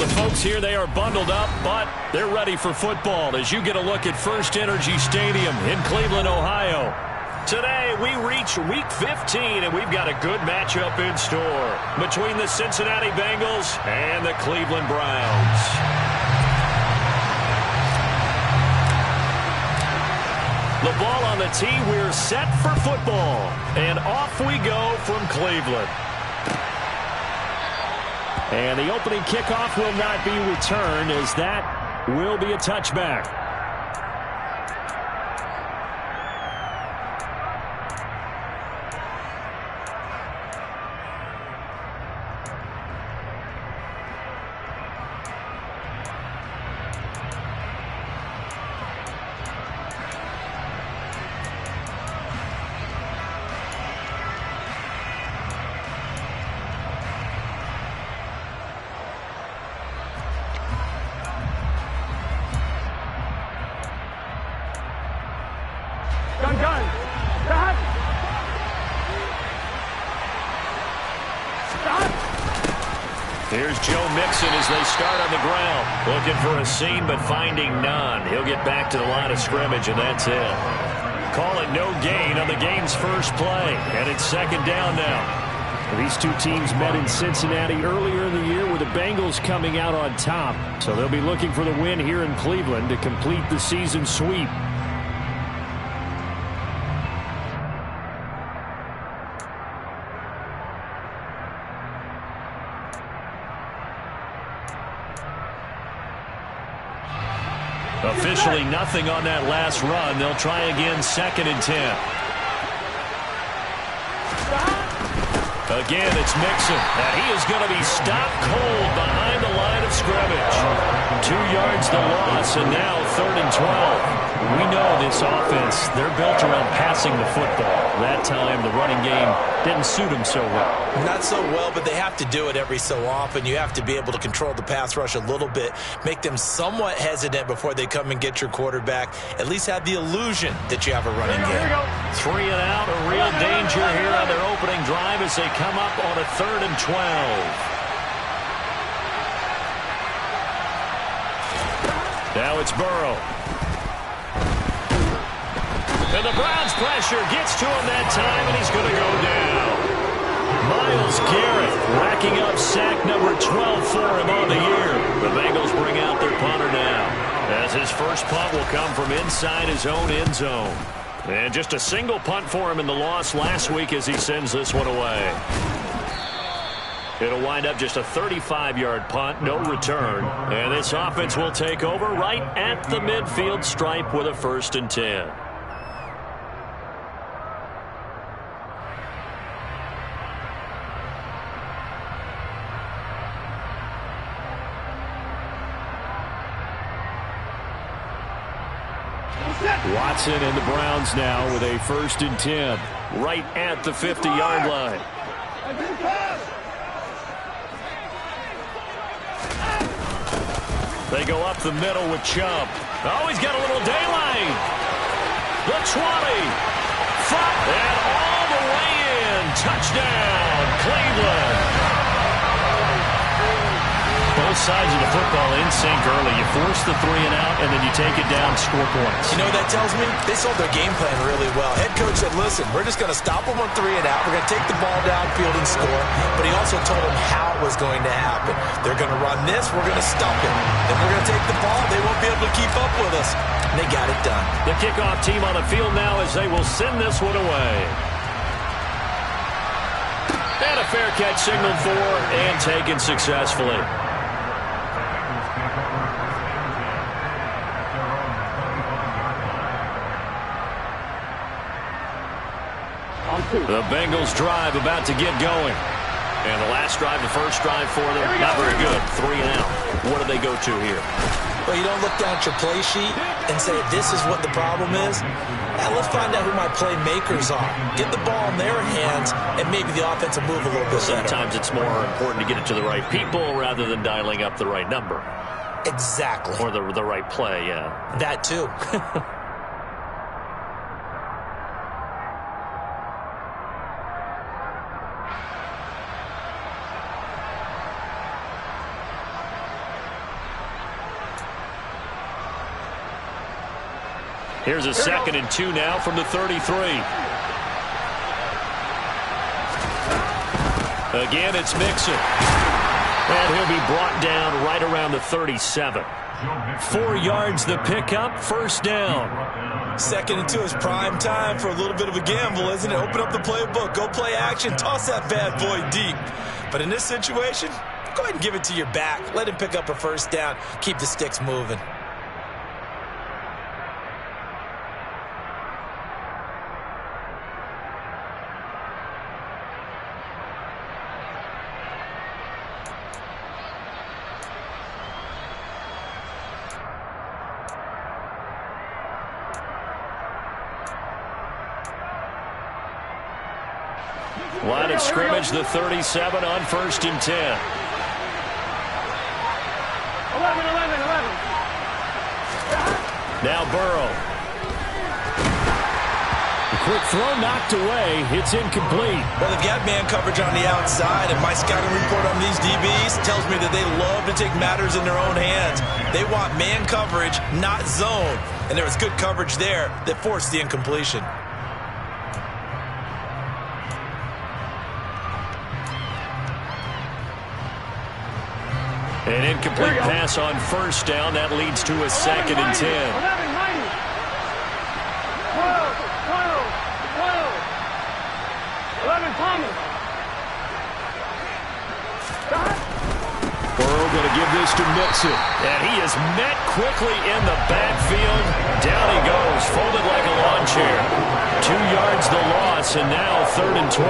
The folks here, they are bundled up, but they're ready for football as you get a look at First Energy Stadium in Cleveland, Ohio. Today, we reach Week 15, and we've got a good matchup in store between the Cincinnati Bengals and the Cleveland Browns. The ball on the tee, we're set for football, and off we go from Cleveland. And the opening kickoff will not be returned, as that will be a touchback. Here's Joe Mixon as they start on the ground. Looking for a seam, but finding none. He'll get back to the line of scrimmage, and that's it. Call it no gain on the game's first play, and it's second down now. These two teams met in Cincinnati earlier in the year with the Bengals coming out on top. So they'll be looking for the win here in Cleveland to complete the season sweep. Officially nothing on that last run. They'll try again, 2nd and 10. Again, it's Mixon. And he is going to be stopped cold behind the line of scrimmage. 2 yards the loss, and now 3rd and 12. We know this offense, they're built around passing the football. That time, the running game didn't suit them so well. Not so well, but they have to do it every so often. You have to be able to control the pass rush a little bit, make them somewhat hesitant before they come and get your quarterback. At least have the illusion that you have a running game. 3 and out, a real danger here on their opening drive as they come up on a 3rd and 12. Now it's Burrow. And the Browns pressure gets to him that time, and he's going to go down. Myles Garrett racking up sack number 12 for him on the year. The Bengals bring out their punter now, as his first punt will come from inside his own end zone. And just a single punt for him in the loss last week as he sends this one away. It'll wind up just a 35-yard punt, no return. And this offense will take over right at the midfield stripe with a 1st and 10. Watson and the Browns now with a 1st and 10 right at the 50-yard line. They go up the middle with Chubb. Oh, he's got a little daylight. The 20. And all the way in. Touchdown, Cleveland. Both sides of the football in sync early. You force the 3 and out, and then you take it down, score points. You know what that tells me? They sold their game plan really well. Head coach said, listen, we're just going to stop them on 3 and out. We're going to take the ball downfield and score. But he also told them how it was going to happen. They're going to run this. We're going to stop it. Then we're going to take the ball. They won't be able to keep up with us. And they got it done. The kickoff team on the field now as they will send this one away. And a fair catch signaled for and taken successfully. The Bengals drive about to get going. And the last drive, the first drive for them, not very good. 3 and out. What do they go to here? Well, you don't look down at your play sheet and say, this is what the problem is. Now, let's find out who my playmakers are. Get the ball in their hands, and maybe the offense will move a little bit better. Sometimes it's more important to get it to the right people rather than dialing up the right number. Exactly. Or the right play, yeah. That too. Here's a 2nd and 2 now from the 33. Again, it's Mixon. And he'll be brought down right around the 37. 4 yards the pickup, first down. 2nd and 2 is prime time for a little bit of a gamble, isn't it? Open up the playbook, go play action, toss that bad boy deep. But in this situation, go ahead and give it to your back. Let him pick up a first down. Keep the sticks moving. Line of scrimmage, the 37 on 1st and 10. 11. Now Burrow. The quick throw knocked away. It's incomplete. Well, they've got man coverage on the outside, and my scouting report on these DBs tells me that they love to take matters in their own hands. They want man coverage, not zone. And there was good coverage there that forced the incompletion. An incomplete pass on 1st down. That leads to a 2nd and 10. 11, 11, Thomas. Burrow going to give this to Mixon. And he is met quickly in the backfield. Down he goes, folded like a lawn chair. 2 yards the loss, and now 3rd and 12.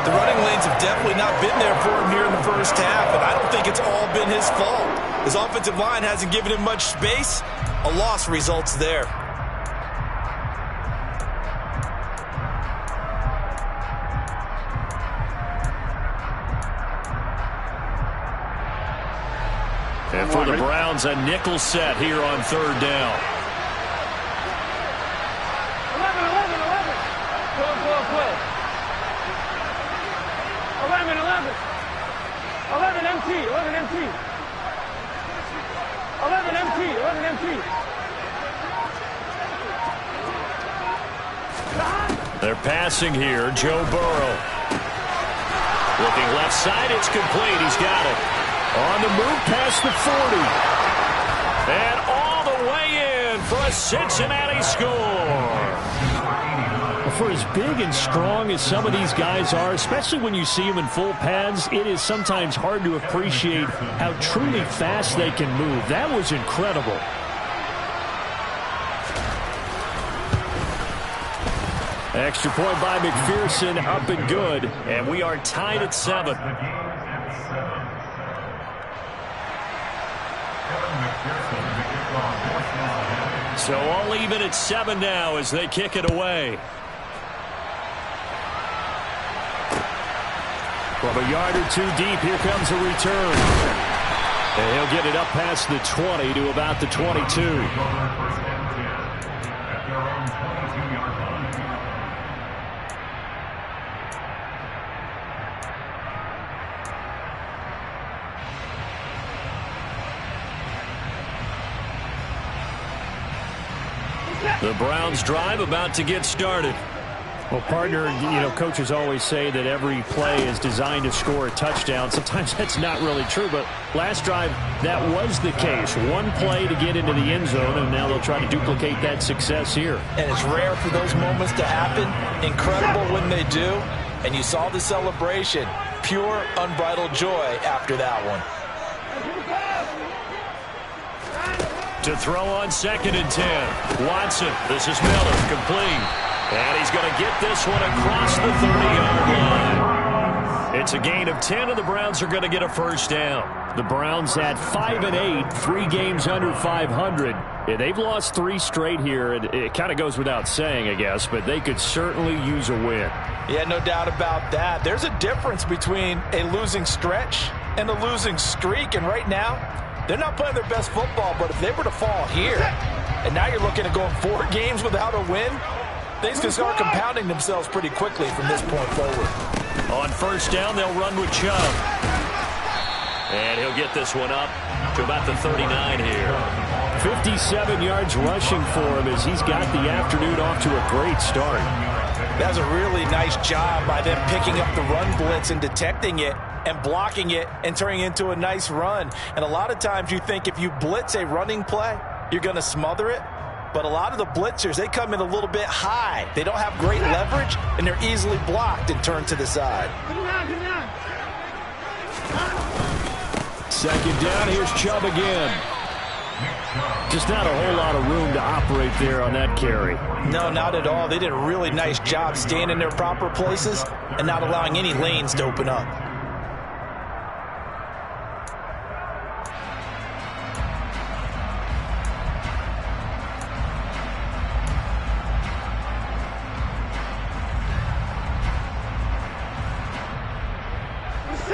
The running lanes have definitely not been there for him here in the first half, and I don't think it's all been his fault. His offensive line hasn't given him much space. A loss results there. And for the Browns, a nickel set here on 3rd down. 11 MT. 11 MT. They're passing here. Joe Burrow. Looking left side. It's complete. He's got it. On the move past the 40. And all the way in for a Cincinnati score. For as big and strong as some of these guys are, especially when you see them in full pads, it is sometimes hard to appreciate how truly fast they can move. That was incredible. Extra point by McPherson, up and good. And we are tied at 7. So all even at 7 now as they kick it away. From a yard or 2 deep, here comes a return. And he'll get it up past the 20 to about the 22. The Browns drive about to get started. Well, partner, coaches always say that every play is designed to score a touchdown. Sometimes that's not really true, but last drive, that was the case. One play to get into the end zone, and now they'll try to duplicate that success here. And it's rare for those moments to happen. Incredible when they do. And you saw the celebration. Pure, unbridled joy after that one. To throw on 2nd and 10. Watson, this is Miller, complete. And he's going to get this one across the 30-yard line. It's a gain of 10, and the Browns are going to get a first down. The Browns at 5-8, 3 games under 500. Yeah, they've lost 3 straight here. It kind of goes without saying, I guess, but they could certainly use a win. Yeah, no doubt about that. There's a difference between a losing stretch and a losing streak, and right now, they're not playing their best football, but if they were to fall here, and now you're looking at going 4 games without a win, things can start compounding themselves pretty quickly from this point forward. On first down, they'll run with Chubb. And he'll get this one up to about the 39 here. 57 yards rushing for him as he's got the afternoon off to a great start. That was a really nice job by them picking up the run blitz and detecting it and blocking it and turning it into a nice run. And a lot of times you think if you blitz a running play, you're going to smother it. But a lot of the blitzers, they come in a little bit high. They don't have great leverage, and they're easily blocked and turned to the side. Second down, here's Chubb again. Just not a whole lot of room to operate there on that carry. No, not at all. They did a really nice job staying in their proper places and not allowing any lanes to open up.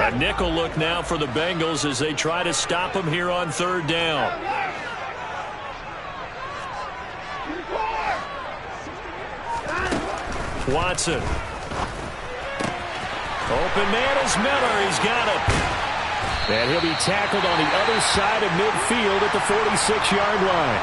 A nickel look now for the Bengals as they try to stop him here on third down. Watson. Open man is Miller. He's got it. And he'll be tackled on the other side of midfield at the 46-yard line.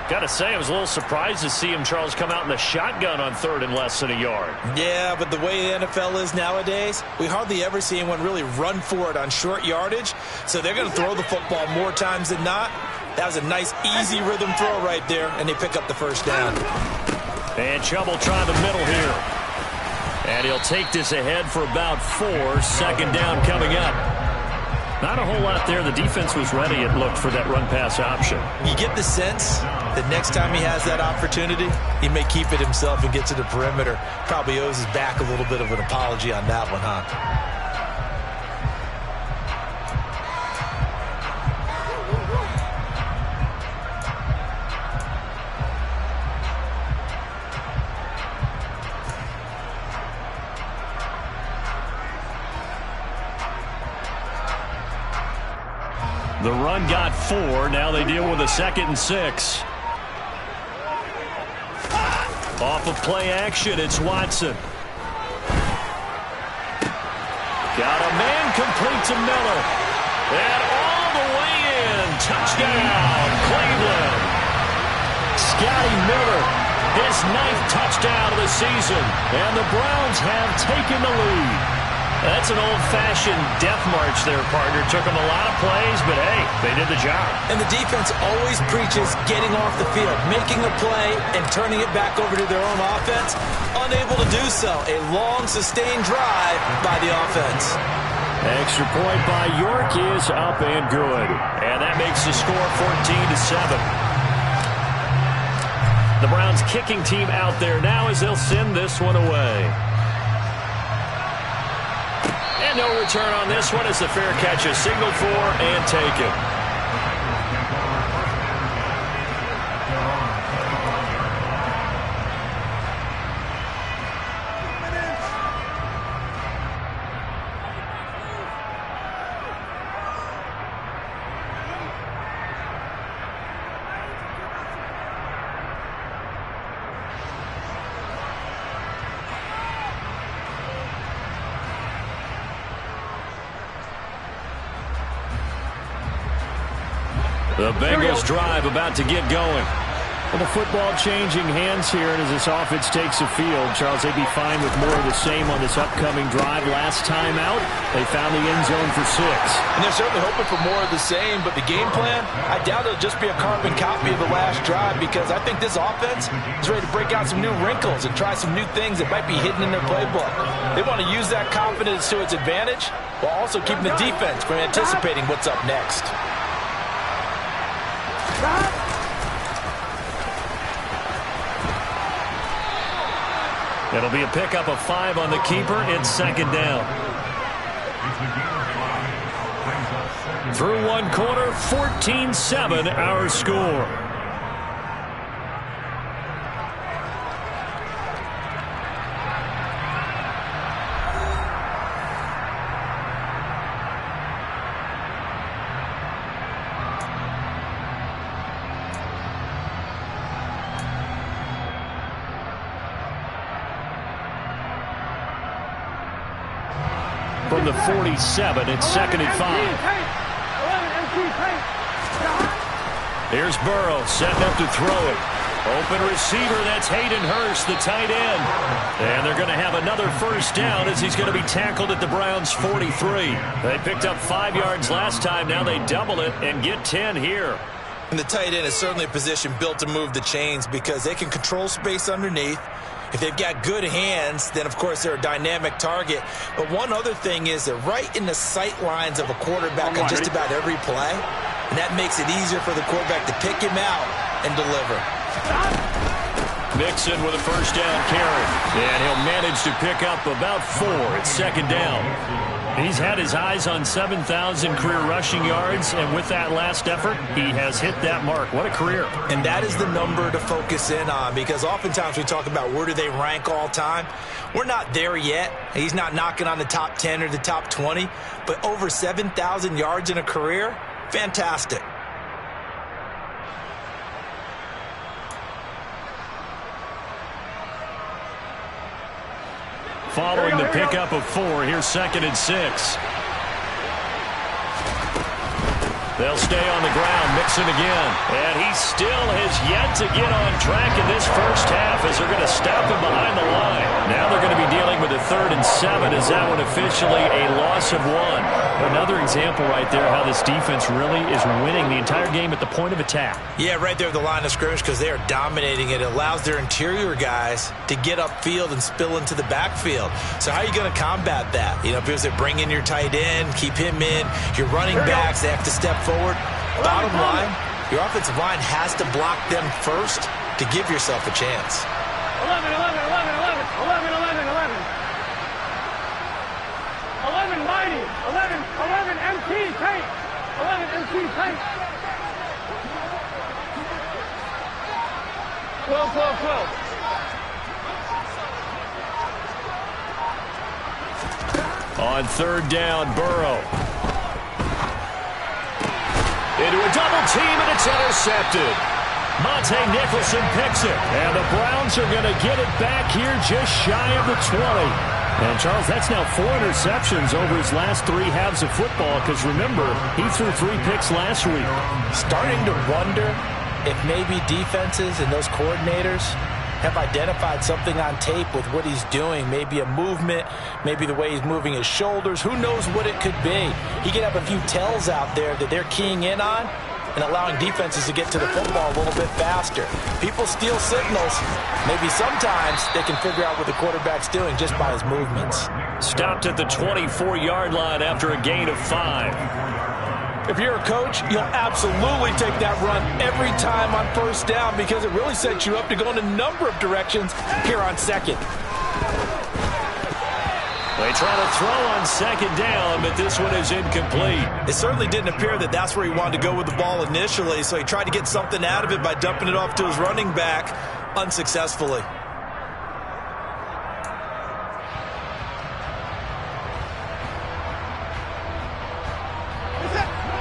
Got to say, I was a little surprised to see him, Charles, come out in the shotgun on third and less than a yard. Yeah, but the way the NFL is nowadays, we hardly ever see anyone really run for it on short yardage. So they're going to throw the football more times than not. That was a nice, easy rhythm throw right there, and they pick up the first down. And Chubb will try the middle here. And he'll take this ahead for about 4. Second down coming up. Not a whole lot there. The defense was ready, it looked, for that run-pass option. You get the sense that next time he has that opportunity, he may keep it himself and get to the perimeter. Probably owes his back a little bit of an apology on that one, huh? The run got 4. Now they deal with a 2nd and 6. Off of play action, it's Watson. Got a man complete to Miller. And all the way in. Touchdown, Cleveland. Scotty Miller, his 9th touchdown of the season. And the Browns have taken the lead. That's an old-fashioned death march there, partner. Took them a lot of plays, but, hey, they did the job. And the defense always preaches getting off the field, making a play, and turning it back over to their own offense. Unable to do so. A long, sustained drive by the offense. Extra point by York is up and good. And that makes the score 14-7. The Browns kicking team out there now as they'll send this one away. And no return on this one as the fair catch is signaled for and taken. The Bengals drive about to get going. Well, the football changing hands here, and as this offense takes the field, Charles, they'd be fine with more of the same on this upcoming drive. Last time out, they found the end zone for 6. And they're certainly hoping for more of the same, but the game plan, I doubt it'll just be a carbon copy of the last drive, because I think this offense is ready to break out some new wrinkles and try some new things that might be hidden in their playbook. They want to use that confidence to its advantage while also keeping the defense from anticipating what's up next. It'll be a pickup of 5 on the keeper. It's second down. Through one quarter, 14-7 our score. From the 47, it's 2nd and 5. Here's Burrow setting up to throw it. Open receiver, that's Hayden Hurst, the tight end. And they're going to have another first down as he's going to be tackled at the Browns' 43. They picked up 5 yards last time. Now they double it and get 10 here. And the tight end is certainly a position built to move the chains because they can control space underneath. If they've got good hands, then, of course, they're a dynamic target. But one other thing is they're right in the sight lines of a quarterback on just about every play. And that makes it easier for the quarterback to pick him out and deliver. Mixon with a first down carry. And he'll manage to pick up about 4. It's second down. He's had his eyes on 7,000 career rushing yards, and with that last effort, he has hit that mark. What a career. And that is the number to focus in on, because oftentimes we talk about where do they rank all time. We're not there yet. He's not knocking on the top 10 or the top 20, but over 7,000 yards in a career, fantastic. Following the pickup of 4, here's 2nd and 6. They'll stay on the ground. Mixon again. And he still has yet to get on track in this first half as they're going to stop him behind the line. Now they're going to be dealing with a 3rd and 7 as that one officially a loss of 1. Another example right there how this defense really is winning the entire game at the point of attack. Yeah, right there at the line of scrimmage because they are dominating it. It allows their interior guys to get upfield and spill into the backfield. So how are you going to combat that? You know, because they bring in your tight end, keep him in. Your running backs, they have to step forward. Bottom line, your offensive line has to block them first to give yourself a chance. 11, 11, 11, 11, 11, 11, 11. 11 mighty, 11 MT tight, 11 MT tight. 12, 12, 12. On 3rd down, Burrow. Into a double team, and it's intercepted. Monte Nicholson picks it, and the Browns are going to get it back here just shy of the 20. And, Charles, that's now 4 interceptions over his last 3 halves of football because, remember, he threw 3 picks last week. Starting to wonder if maybe defenses and those coordinators have identified something on tape with what he's doing. Maybe a movement, maybe the way he's moving his shoulders. Who knows what it could be? He could have a few tells out there that they're keying in on and allowing defenses to get to the football a little bit faster. People steal signals. Maybe sometimes they can figure out what the quarterback's doing just by his movements. Stopped at the 24-yard line after a gain of 5. If you're a coach, you'll absolutely take that run every time on first down because it really sets you up to go in a number of directions here on 2nd. They try to throw on 2nd down, but this one is incomplete. It certainly didn't appear that that's where he wanted to go with the ball initially, so he tried to get something out of it by dumping it off to his running back unsuccessfully.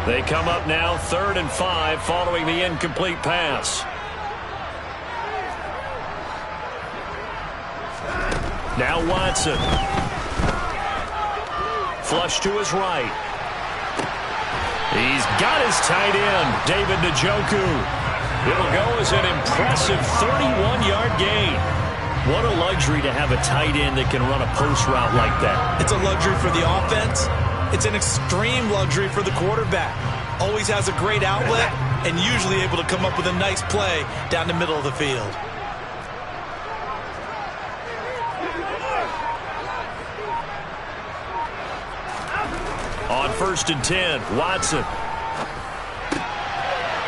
They come up now 3rd and 5 following the incomplete pass. Now Watson. Flush to his right. He's got his tight end, David Njoku. It'll go as an impressive 31-yard gain. What a luxury to have a tight end that can run a post route like that. It's a luxury for the offense. It's an extreme luxury for the quarterback. Always has a great outlet and usually able to come up with a nice play down the middle of the field. On 1st and 10, Watson.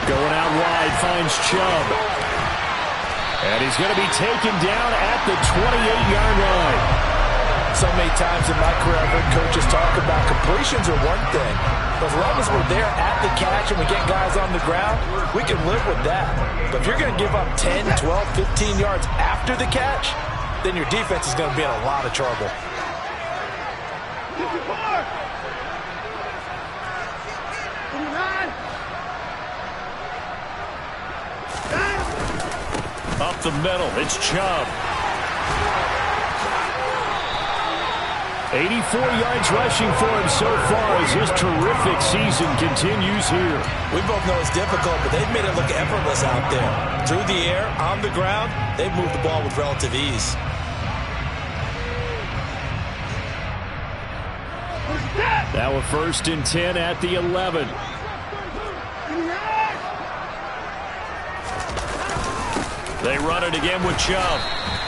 Going out wide, finds Chubb. And he's going to be taken down at the 28-yard line. So many times in my career I've heard coaches talk about completions are one thing. But as long as we're there at the catch and we get guys on the ground, we can live with that. But if you're going to give up 10, 12, 15 yards after the catch, then your defense is going to be in a lot of trouble. Up the middle, it's Chubb. 84 yards rushing for him so far as his terrific season continues here. We both know it's difficult, but they've made it look effortless out there. Through the air, on the ground, they've moved the ball with relative ease. Now a 1st and 10 at the 11. They run it again with Chubb.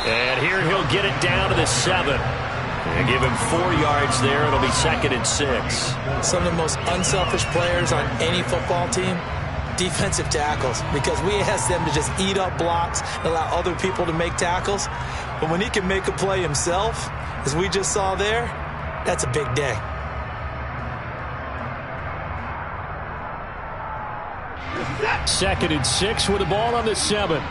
And here he'll get it down to the 7. And give him 4 yards there. It'll be 2nd and 6. Some of the most unselfish players on any football team, defensive tackles, because we ask them to just eat up blocks and allow other people to make tackles. But when he can make a play himself, as we just saw there, that's a big day. Second and 6 with the ball on the 7.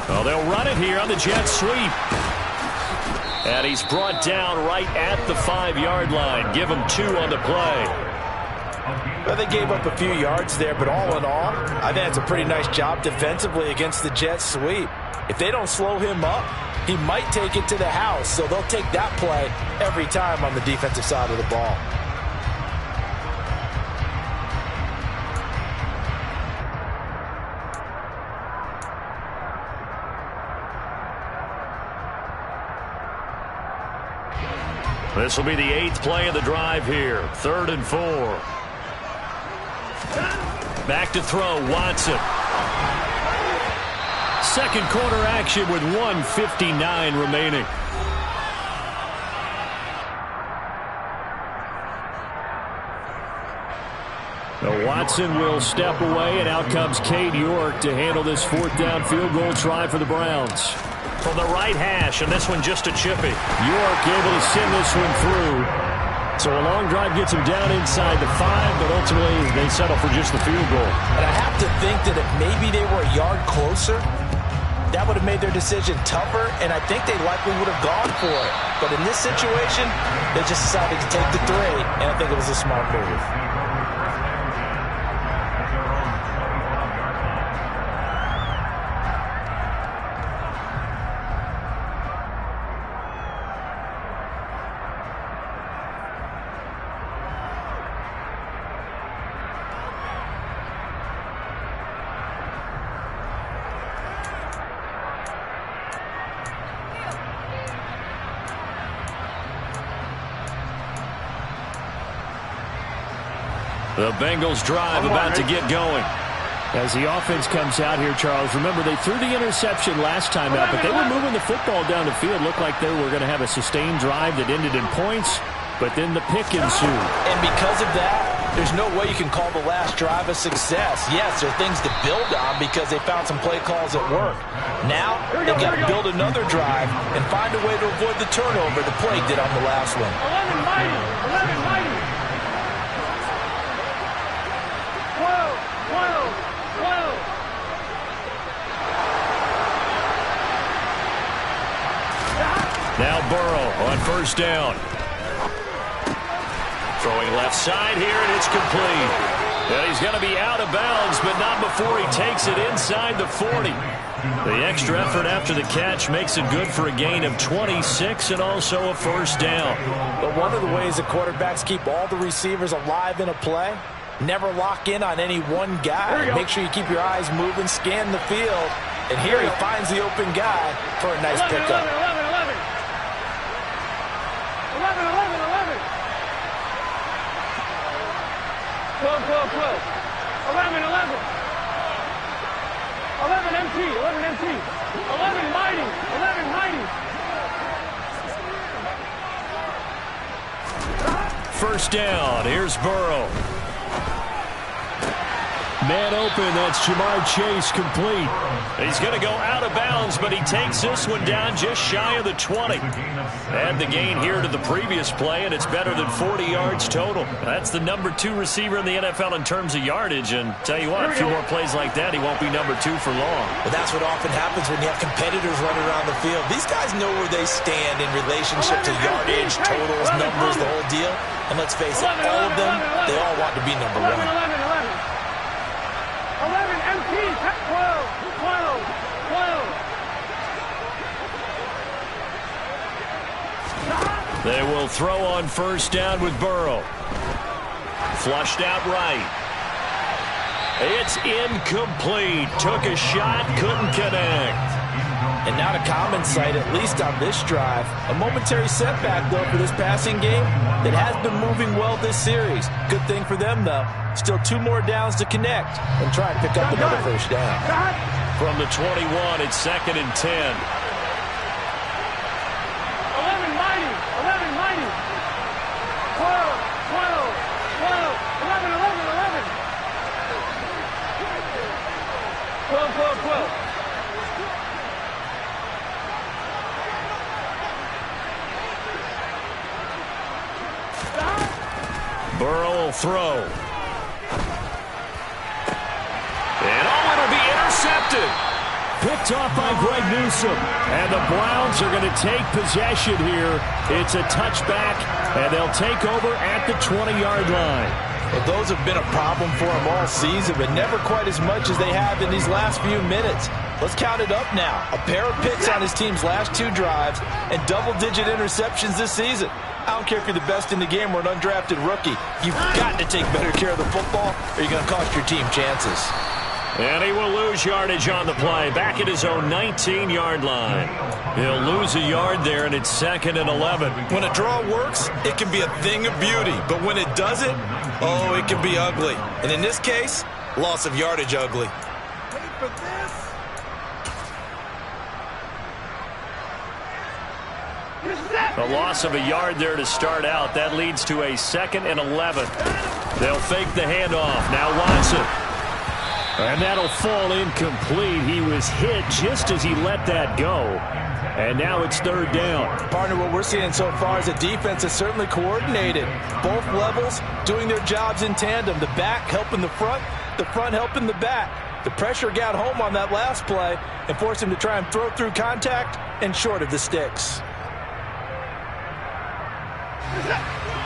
Well, they'll run it here on the jet sweep. And he's brought down right at the 5-yard line. Give him 2 on the play. Well, they gave up a few yards there, but all in all, I think it's a pretty nice job defensively against the jet sweep. If they don't slow him up, he might take it to the house, so they'll take that play every time on the defensive side of the ball. This will be the 8th play of the drive here. 3rd and 4. Back to throw, Watson. Second quarter action with 1:59 remaining. Now Watson will step away, and out comes Cade York to handle this 4th down field goal try for the Browns. From the right hash, and this one just a chippy. York able to send this one through. So a long drive gets him down inside the 5, but ultimately they settle for just the field goal. And I have to think that if maybe they were a yard closer, that would have made their decision tougher, and I think they likely would have gone for it. But in this situation, they just decided to take the 3, and I think it was a smart move. The Bengals drive about to get going. As the offense comes out here, Charles, remember they threw the interception last time out, but they were moving the football down the field. Looked like they were going to have a sustained drive that ended in points, but then the pick ensued. And because of that, there's no way you can call the last drive a success. Yes, there are things to build on because they found some play calls at work. Now, they've got to build another drive and find a way to avoid the turnover the play did on the last one. 11 mighty. 11 mighty. 12. Now Burrow on 1st down. Throwing left side here, and it's complete. And he's going to be out of bounds, but not before he takes it inside the 40. The extra effort after the catch makes it good for a gain of 26 and also a 1st down. But one of the ways the quarterbacks keep all the receivers alive in a play, never lock in on any one guy. Make sure you keep your eyes moving, scan the field. And here he finds the open guy for a nice pickup. 11. 12. 11 MT. 11 mighty. 11 mighty. 1st down. Here's Burrow. Man open, that's Jamar Chase complete. He's going to go out of bounds, but he takes this one down just shy of the 20. Add the gain here to the previous play, and it's better than 40 yards total. That's the number 2 receiver in the NFL in terms of yardage, and tell you what, a few more plays like that, he won't be number 2 for long. Well, that's what often happens when you have competitors running around the field. These guys know where they stand in relationship to yardage, totals, numbers, the whole deal. And let's face it, all of them, they all want to be number 1. 11 throw on first down with Burrow. Flushed out right. It's incomplete. Took a shot, couldn't connect. And not a common sight, at least on this drive. A momentary setback, though, for this passing game that has been moving well this series. Good thing for them, though. Still 2 more downs to connect and try and pick up another first down. From the 21, it's 2nd and 10. 11 mighty, 11 mighty. 12, 12, 12, 11, 11, 11. 12, 12, 12. Burrow will throw. And it'll be intercepted. Picked off by Greg Newsome. And the Browns are going to take possession here. It's a touchback, and they'll take over at the 20-yard line. Well, those have been a problem for them all season, but never quite as much as they have in these last few minutes. Let's count it up now. A pair of picks on his team's last 2 drives and double-digit interceptions this season. I don't care if you're the best in the game or an undrafted rookie. You've got to take better care of the football or you're going to cost your team chances. And he will lose yardage on the play. Back at his own 19-yard line. He'll lose a yard there, and it's 2nd and 11. When a draw works, it can be a thing of beauty. But when it doesn't, oh, it can be ugly. And in this case, loss of yardage ugly. Wait for this. A loss of a yard there to start out. That leads to a 2nd and 11. They'll fake the handoff. Now Watson. And that'll fall incomplete. He was hit just as he let that go. And now it's 3rd down. Partner, what we're seeing so far is a defense that's certainly coordinated. Both levels doing their jobs in tandem. The back helping the front helping the back. The pressure got home on that last play and forced him to try and throw through contact and short of the sticks.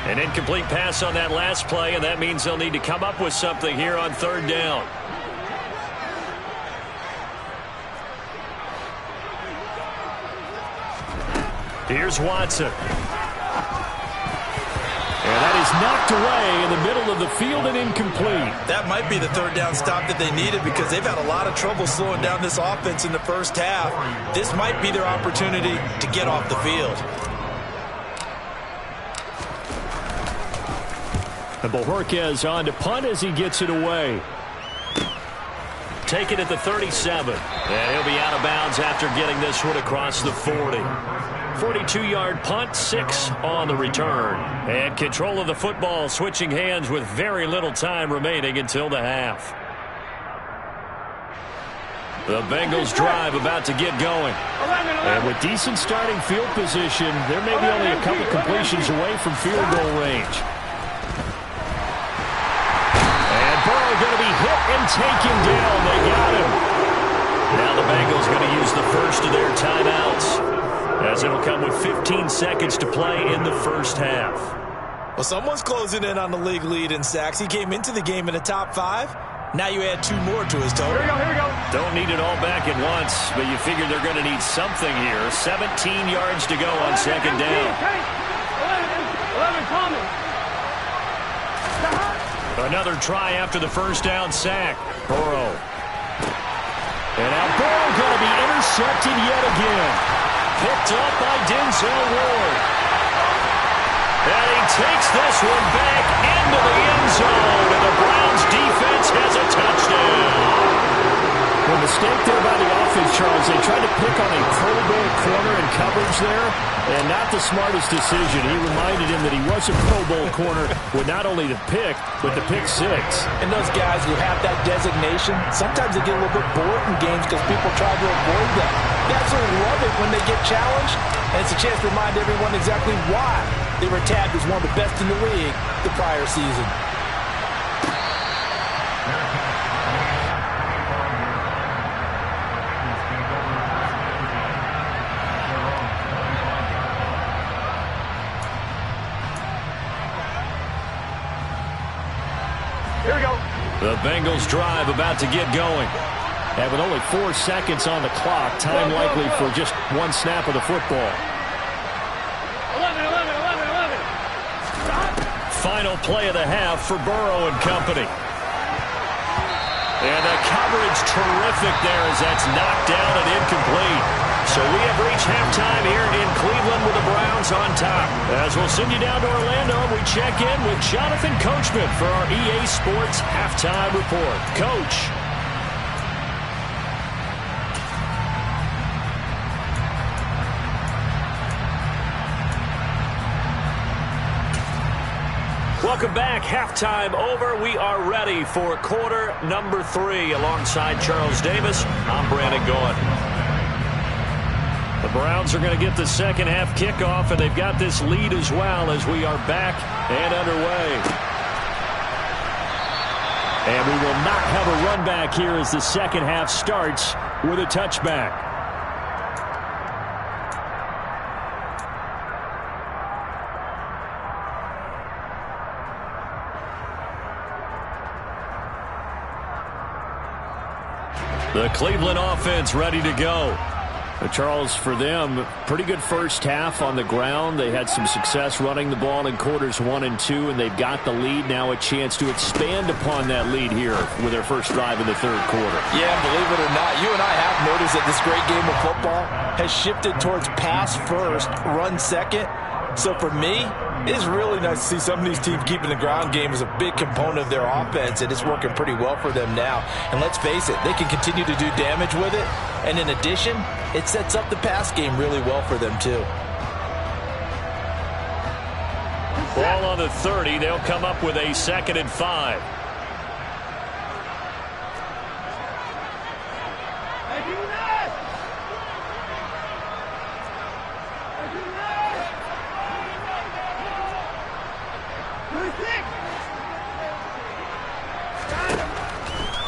An incomplete pass on that last play, and that means they'll need to come up with something here on 3rd down. Here's Watson. And that is knocked away in the middle of the field and incomplete. That might be the 3rd down stop that they needed because they've had a lot of trouble slowing down this offense in the first half. This might be their opportunity to get off the field. And Bojorquez on to punt as he gets it away. Take it at the 37. And he'll be out of bounds after getting this one across the 40. 42-yard punt, 6 on the return. And control of the football switching hands with very little time remaining until the half. The Bengals drive about to get going. And with decent starting field position, they're maybe only a couple completions away from field goal range. Going to be hit and taken down. They got him. Now the Bengals going to use the first of their timeouts as it'll come with 15 seconds to play in the first half. Well, someone's closing in on the league lead in sacks. He came into the game in the top 5. Now you add 2 more to his total. Here we go. Don't need it all back at once, but you figure they're going to need something here. 17 yards to go on 2nd down. 11 coming. Another try after the first down sack. Burrow. And now Burrow going to be intercepted yet again. Picked up by Denzel Ward. And he takes this one back into the end zone. And the Browns defense has a touchdown. The mistake there by the offense, Charles, they tried to pick on a Pro Bowl corner in coverage there, and not the smartest decision. He reminded him that he was a Pro Bowl corner with not only the pick, but the pick 6. And those guys who have that designation, sometimes they get a little bit bored in games because people try to avoid them. They absolutely love it when they get challenged, and it's a chance to remind everyone exactly why they were tagged as one of the best in the league the prior season. The Bengals drive about to get going. And with only 4 seconds on the clock, time likely for just 1 snap of the football. 11, 11, 11, 11. final play of the half for Burrow and company. And the coverage terrific there as that's knocked down and incomplete. So we have reached halftime here in Cleveland with the Browns on top. As we'll send you down to Orlando, we check in with Jonathan Coachman for our EA Sports Halftime Report. Coach. Welcome back. Halftime over. We are ready for quarter number 3. Alongside Charles Davis, I'm Brandon Gaughan. The Browns are going to get the second half kickoff, and they've got this lead as well as we are back and underway. And we will not have a run back here as the second half starts with a touchback. The Cleveland offense ready to go. Charles, for them, pretty good first half on the ground. They had some success running the ball in quarters 1 and 2, and they've got the lead. Now a chance to expand upon that lead here with their first drive in the third quarter. Yeah, believe it or not, you and I have noticed that this great game of football has shifted towards pass first, run second. So for me, it's really nice to see some of these teams keeping the ground game as a big component of their offense, and it's working pretty well for them now. And let's face it, they can continue to do damage with it. And in addition, it sets up the pass game really well for them too. Ball on the 30. They'll come up with a 2nd and 5.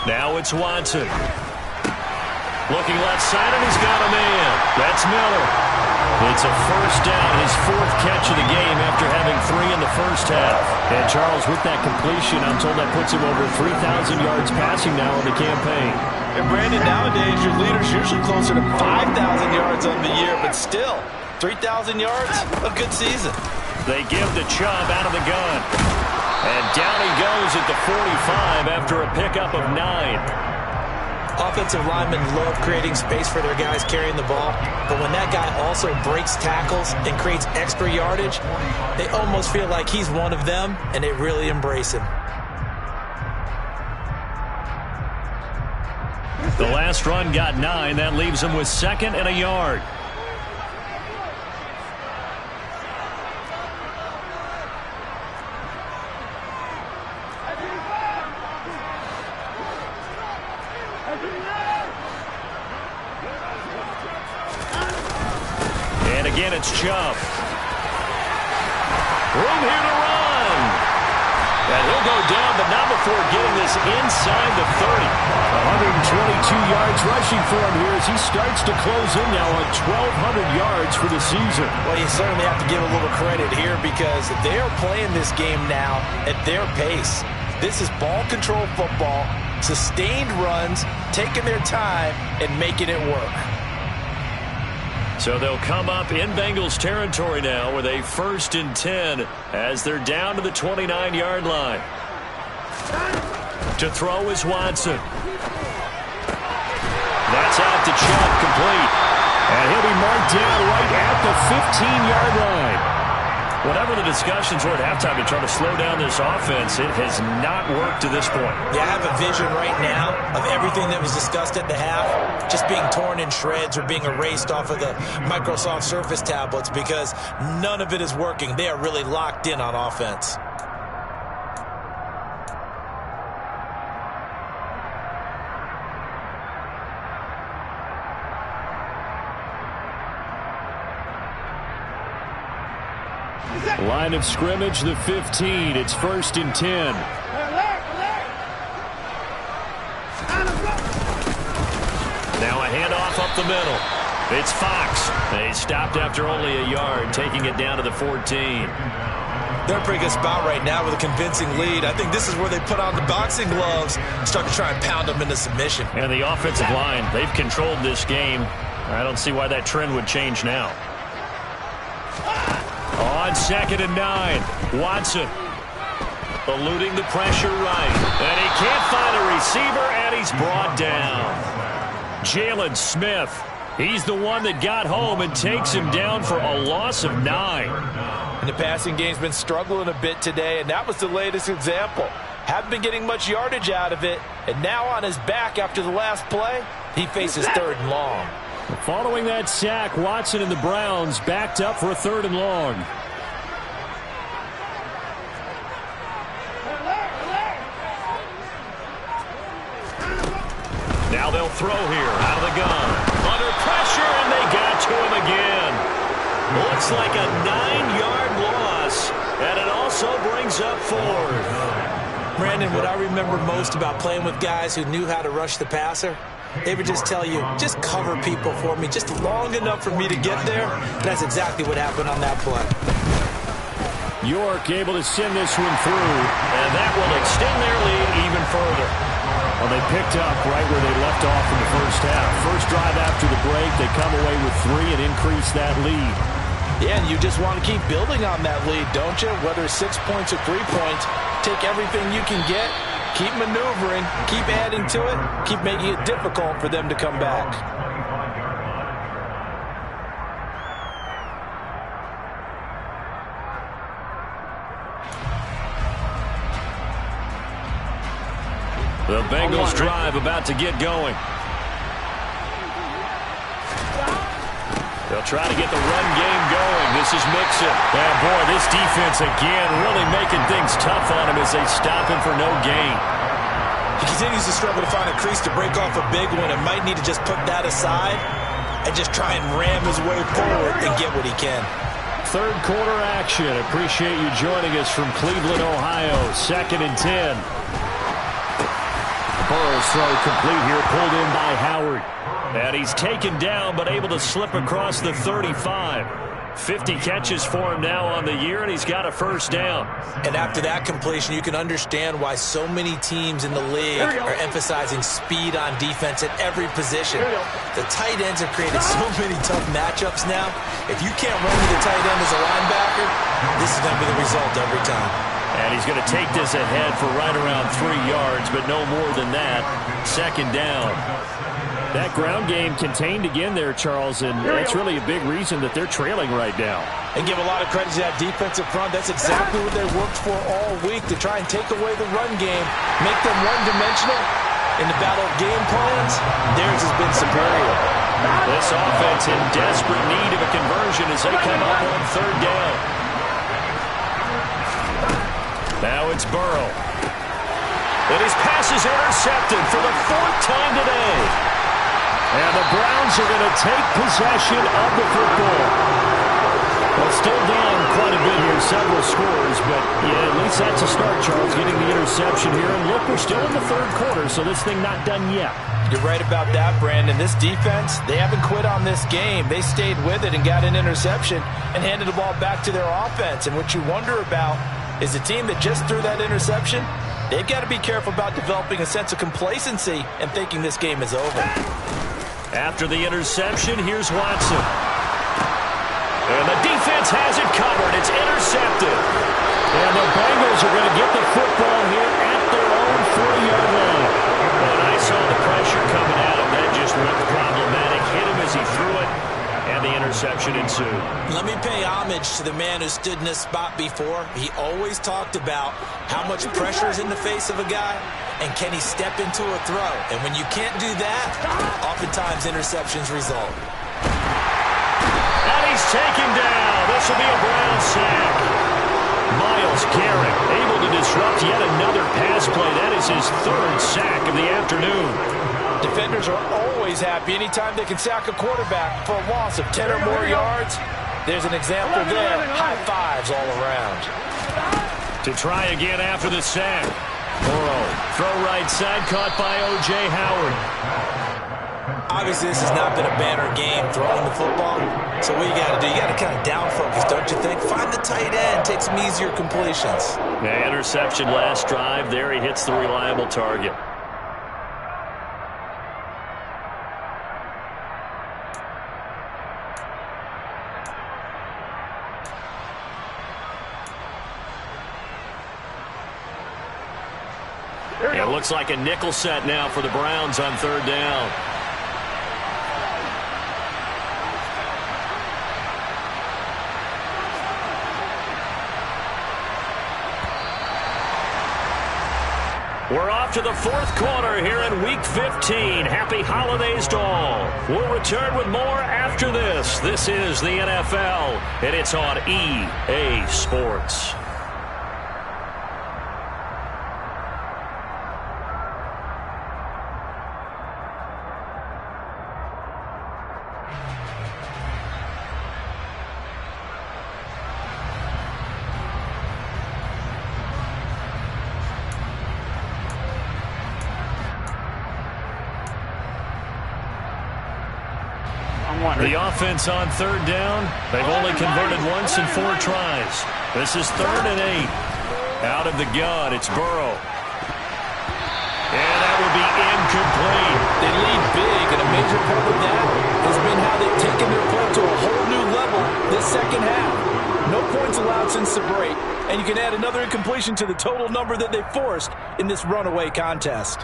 Now it's Watson. Looking left side, and he's got a man. That's Miller. It's a first down, his 4th catch of the game after having 3 in the first half. And Charles, with that completion, I'm told that puts him over 3,000 yards passing now in the campaign. And Brandon, nowadays your leader's usually closer to 5,000 yards on the year, but still, 3,000 yards, a good season. They give the Chubb out of the gun. And down he goes at the 45 after a pickup of 9. Offensive linemen love creating space for their guys carrying the ball, but when that guy also breaks tackles and creates extra yardage, they almost feel like he's one of them, and they really embrace him. The last run got 9. That leaves him with 2nd and a yard. And again, it's Chubb. Room here to run. And he'll go down, but not before getting this inside the 30. 122 yards rushing for him here as he starts to close in now on 1,200 yards for the season. Well, you certainly have to give a little credit here because they're playing this game now at their pace. This is ball control football, sustained runs, taking their time, and making it work. So they'll come up in Bengals territory now with a 1st and 10 as they're down to the 29-yard line. To throw is Watson. That's out to Chubb, complete. And he'll be marked down right at the 15-yard line. Whatever the discussions were at halftime to try to slow down this offense, it has not worked to this point. Yeah, I have a vision right now of everything that was discussed at the half just being torn in shreds or being erased off of the Microsoft Surface tablets because none of it is working. They are really locked in on offense. Line of scrimmage, the 15. It's 1st and 10. Now a handoff up the middle. It's Fox. They stopped after only a yard, taking it down to the 14. They're in a pretty good spot right now with a convincing lead. I think this is where they put on the boxing gloves, start to try and pound them into submission. And the offensive line, they've controlled this game. I don't see why that trend would change now. On 2nd and 9, Watson. Eluding the pressure right. And he can't find a receiver, and he's brought down. Jalen Smith, he's the one that got home and takes him down for a loss of 9. And the passing game's been struggling a bit today, and that was the latest example. Haven't been getting much yardage out of it, and now on his back after the last play, he faces 3rd and long. Following that sack, Watson and the Browns backed up for a 3rd and long. Now they'll throw here out of the gun. Under pressure, and they got to him again. Looks like a 9-yard loss, and it also brings up 4th. Brandon, what I remember most about playing with guys who knew how to rush the passer, they would just tell you, just cover people for me, just long enough for me to get there. That's exactly what happened on that play. York able to send this one through, and that will extend their lead even further. Well, they picked up right where they left off in the first half. First drive after the break, they come away with 3 and increase that lead. Yeah, and you just want to keep building on that lead, don't you? Whether it's 6 points or 3 points, take everything you can get, keep maneuvering, keep adding to it, keep making it difficult for them to come back. The Bengals drive about to get going. They'll try to get the run game going. This is Mixon. And boy, this defense again really making things tough on him as they stop him for no gain. He continues to struggle to find a crease to break off a big one and might need to just put that aside and just try and ram his way forward and get what he can. 3rd quarter action. Appreciate you joining us from Cleveland, Ohio. 2nd and 10. Burrow's throw complete here, pulled in by Howard. And he's taken down, but able to slip across the 35. 50 catches for him now on the year, and he's got a first down. And after that completion, you can understand why so many teams in the league are emphasizing speed on defense at every position. The tight ends have created so many tough matchups now. If you can't run to the tight end as a linebacker, this is going to be the result every time. And he's going to take this ahead for right around 3 yards, but no more than that. 2nd down. That ground game contained again there, Charles, and that's really a big reason that they're trailing right now. And give a lot of credit to that defensive front. That's exactly what they worked for all week, to try and take away the run game, make them one-dimensional. In the battle of game plans, theirs has been superior. This offense in desperate need of a conversion as they come up on 3rd down. Now it's Burrow. And his pass is intercepted for the 4th time today. And the Browns are going to take possession of the football. Well, still down quite a bit here, several scores, but yeah, at least that's a start, Charles, getting the interception here. And look, we're still in the 3rd quarter, so this thing not done yet. You're right about that, Brandon. This defense, they haven't quit on this game. They stayed with it and got an interception and handed the ball back to their offense. And what you wonder about is the team that just threw that interception, they've got to be careful about developing a sense of complacency and thinking this game is over. After the interception, here's Watson. And the defense has it covered. It's intercepted. And the Bengals are going to get the football here at their own 40-yard line. And I saw the pressure coming at him. That just looked problematic. Hit him as he threw it, and the interception ensued. Let me pay homage to the man who stood in this spot before. He always talked about how much pressure is in the face of a guy, and can he step into a throw? And when you can't do that, oftentimes interceptions result. And he's taken down. This will be a Brown sack. Myles Garrett able to disrupt yet another pass play. That is his 3rd sack of the afternoon. Defenders are always happy anytime they can sack a quarterback for a loss of 10 or more yards. There's an example there. High fives all around. To try again after the sack. Burrow, throw right side, caught by O.J. Howard. Obviously, this has not been a banner game throwing the football. So what you got to do, you got to kind of down focus, don't you think? Find the tight end, take some easier completions. Yeah, interception last drive. There he hits the reliable target. It looks like a nickel set now for the Browns on third down. We're off to the fourth quarter here in Week 15. Happy holidays to all. We'll return with more after this. This is the NFL, and it's on EA Sports. The offense on third down, they've only converted once in 4 tries. This is 3rd and 8. Out of the gun, it's Burrow. And that would be incomplete. They lead big, and a major part of that has been how they've taken their play to a whole new level this second half. No points allowed since the break, and you can add another incompletion to the total number that they forced in this runaway contest.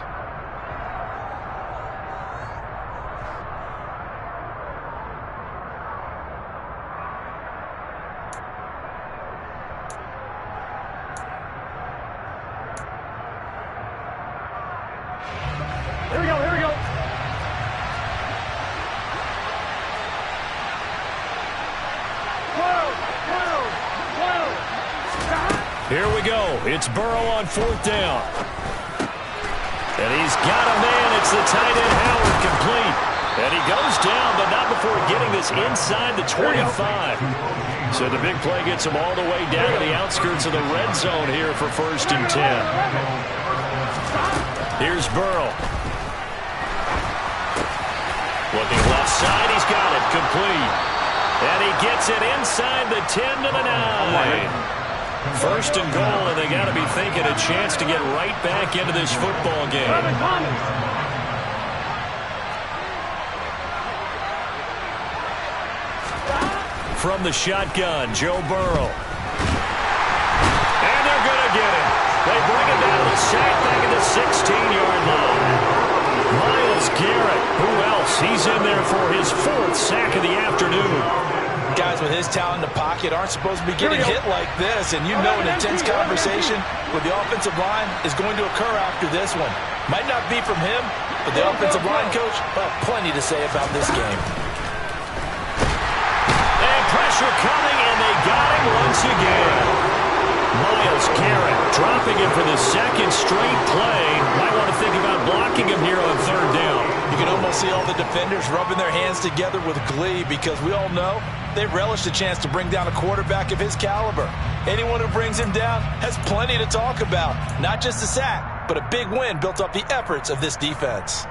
Here we go, here we go. Here we go. It's Burrow on 4th down. And he's got a man. It's the tight end, Howard, complete. And he goes down, but not before getting this inside the 25. So the big play gets him all the way down to the outskirts of the red zone here for 1st and 10. Here's Burrow. Looking left side, he's got it, complete. And he gets it inside the 10 to the 9. 1st and goal, and they got to be thinking a chance to get right back into this football game. From the shotgun, Joe Burrow. And they're going to get him. They bring him down to the sack back at the 16-yard line. Myles Garrett, who else? He's in there for his 4th sack of the afternoon. Guys with his talent in the pocket aren't supposed to be getting hit like this, and you know an intense conversation with the offensive line is going to occur after this one. Might not be from him, but the offensive line coach will have plenty to say about this game. And pressure coming, and they got him once again. Myles Garrett dropping him for the 2nd straight play. Might want to think about blocking him here on 3rd down. You can almost see all the defenders rubbing their hands together with glee because we all know they relish the chance to bring down a quarterback of his caliber. Anyone who brings him down has plenty to talk about. Not just a sack, but a big win built off the efforts of this defense.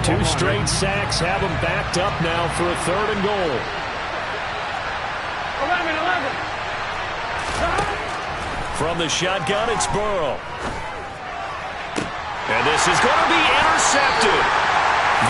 Two straight sacks have him backed up now for a 3rd and goal. 11. From the shotgun, it's Burrow. And this is going to be intercepted.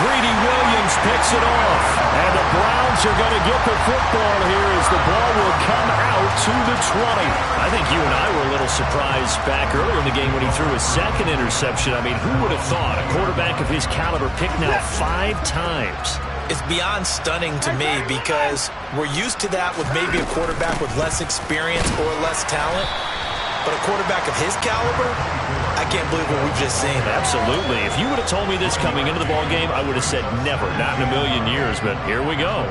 Greedy Williams picks it off. And the Browns are going to get the football here as the ball will come out to the 20. I think you and I were a little surprised back earlier in the game when he threw his 2nd interception. I mean, who would have thought a quarterback of his caliber picked now 5 times? It's beyond stunning to me because we're used to that with maybe a quarterback with less experience or less talent. But a quarterback of his caliber, I can't believe what we've just seen. Absolutely. If you would have told me this coming into the ball game, I would have said never, not in a million years, but here we go.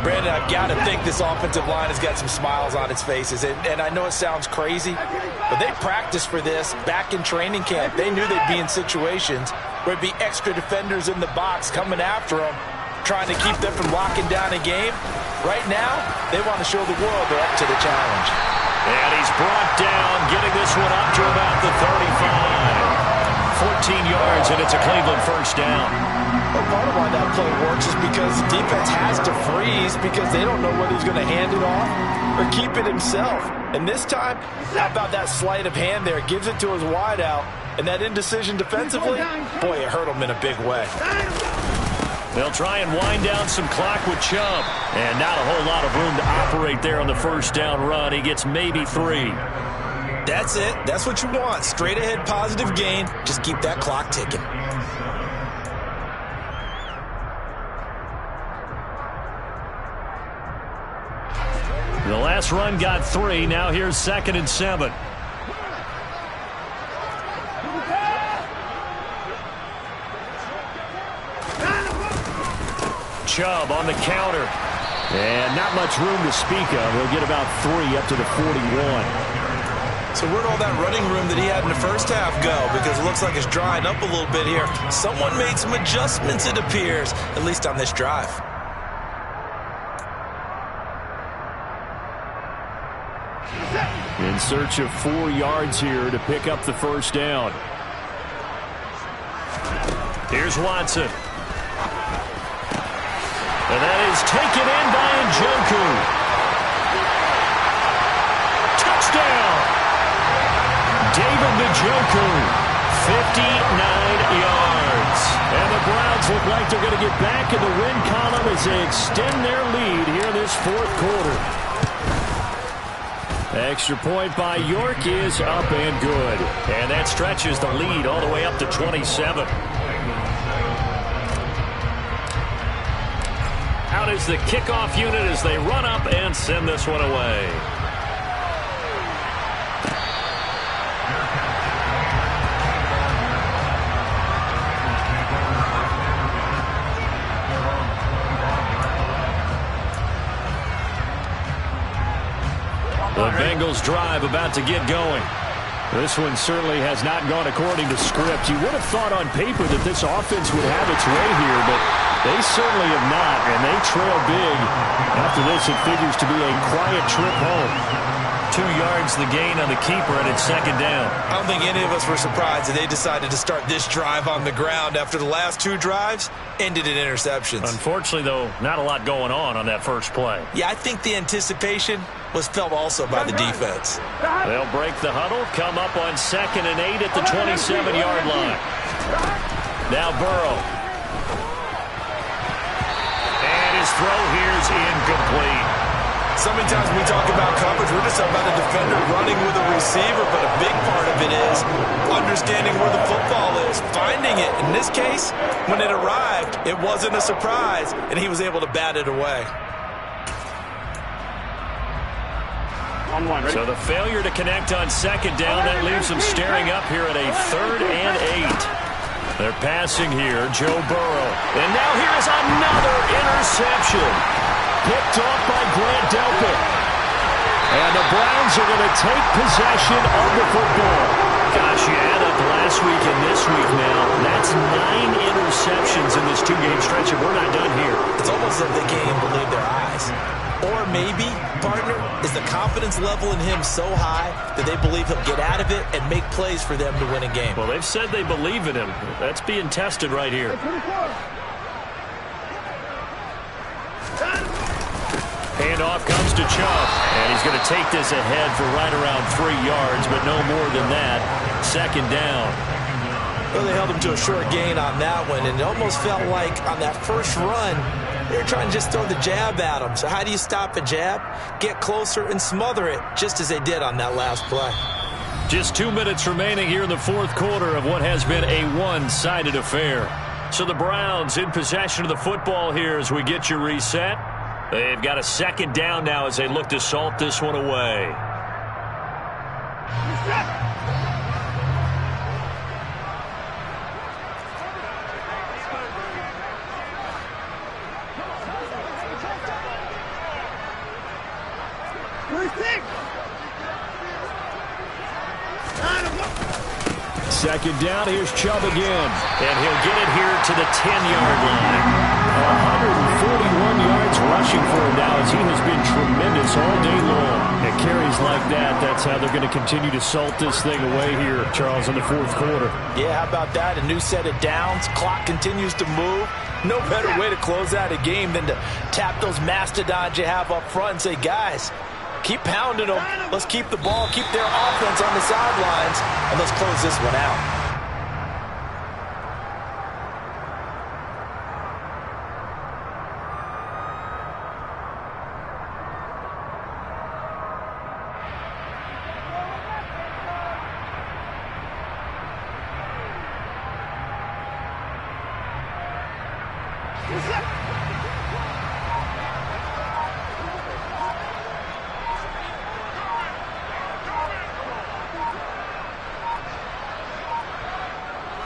Brandon, I've got to think this offensive line has got some smiles on its faces. And I know it sounds crazy, but they practiced for this back in training camp. They knew they'd be in situations where there'd be extra defenders in the box coming after them, trying to keep them from locking down a game. Right now, they want to show the world they're up to the challenge. And he's brought down, getting this one up to about the 35. 14 yards, and it's a Cleveland 1st down. Well, part of why that play works is because the defense has to freeze because they don't know whether he's going to hand it off or keep it himself. And this time, how about that sleight of hand there? Gives it to his wideout, and that indecision defensively, boy, it hurt him in a big way. They'll try and wind down some clock with Chubb. And not a whole lot of room to operate there on the first down run. He gets maybe 3. That's it. That's what you want. Straight ahead positive gain. Just keep that clock ticking. The last run got 3. Now here's 2nd and 7. Chubb on the counter. And not much room to speak of. He'll get about 3 up to the 41. So where'd all that running room that he had in the first half go? Because it looks like it's drying up a little bit here. Someone made some adjustments, it appears, at least on this drive. In search of 4 yards here to pick up the first down. Here's Watson. And that is taken in by Njoku. Touchdown! David Njoku, 59 yards. And the Browns look like they're going to get back in the win column as they extend their lead here in this 4th quarter. Extra point by York is up and good. And that stretches the lead all the way up to 27. Out is the kickoff unit as they run up and send this one away. The Bengals drive about to get going. This one certainly has not gone according to script. You would have thought on paper that this offense would have its way here, but they certainly have not, and they trail big. After this, it figures to be a quiet trip home. 2 yards the gain on the keeper, and it's 2nd down. I don't think any of us were surprised that they decided to start this drive on the ground after the last 2 drives ended in interceptions. Unfortunately, though, not a lot going on that first play. Yeah, I think the anticipation was felt also by the defense. They'll break the huddle, come up on 2nd and 8 at the 27-yard line. Now Burrow. And his throw here is incomplete. So many times when we talk about coverage, we're just talking about a defender running with a receiver, but a big part of it is understanding where the football is, finding it. In this case, when it arrived, it wasn't a surprise, and he was able to bat it away. So the failure to connect on 2nd down, that leaves them staring up here at a 3rd and 8. They're passing here, Joe Burrow. And now here's another interception. Picked off by Grant Delpit. And the Browns are going to take possession of the football. Gosh, you add up last week and this week now. That's 9 interceptions in this 2-game stretch, and we're not done here. It's almost as if they can't even believe their eyes. Or maybe, partner, is the confidence level in him so high that they believe he'll get out of it and make plays for them to win a game. Well, they've said they believe in him. That's being tested right here. Handoff comes to Chubb, and he's going to take this ahead for right around 3 yards, but no more than that. 2nd down. Well, they held him to a short gain on that one, and it almost felt like on that first run, they were trying to just throw the jab at him. So how do you stop a jab? Get closer and smother it, just as they did on that last play. Just 2 minutes remaining here in the 4th quarter of what has been a one-sided affair. So the Browns in possession of the football here as we get you reset. They've got a 2nd down now as they look to salt this one away. Second down, here's Chubb again. And he'll get it here to the 10-yard line. 141 yards rushing for him now as he has been tremendous all day long. And carries like that, that's how they're going to continue to salt this thing away here, Charles, in the 4th quarter. Yeah, how about that? A new set of downs. Clock continues to move. No better way to close out a game than to tap those mastodons you have up front and say, guys, keep pounding them. Let's keep the ball, keep their offense on the sidelines, and let's close this one out.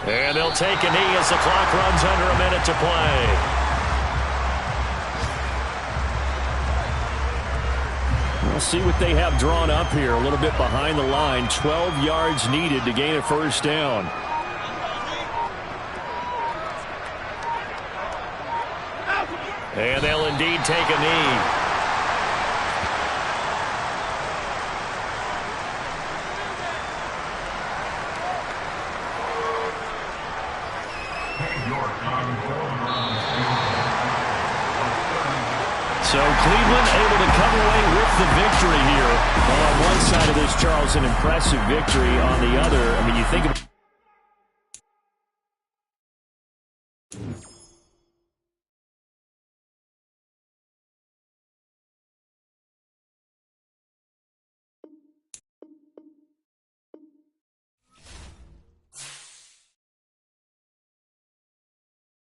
And they'll take a knee as the clock runs under a minute to play. We'll see what they have drawn up here. A little bit behind the line. 12 yards needed to gain a first down. And they'll indeed take a knee. So Cleveland able to come away with the victory here. Well, on one side of this, Charles, an impressive victory. On the other, I mean, you think of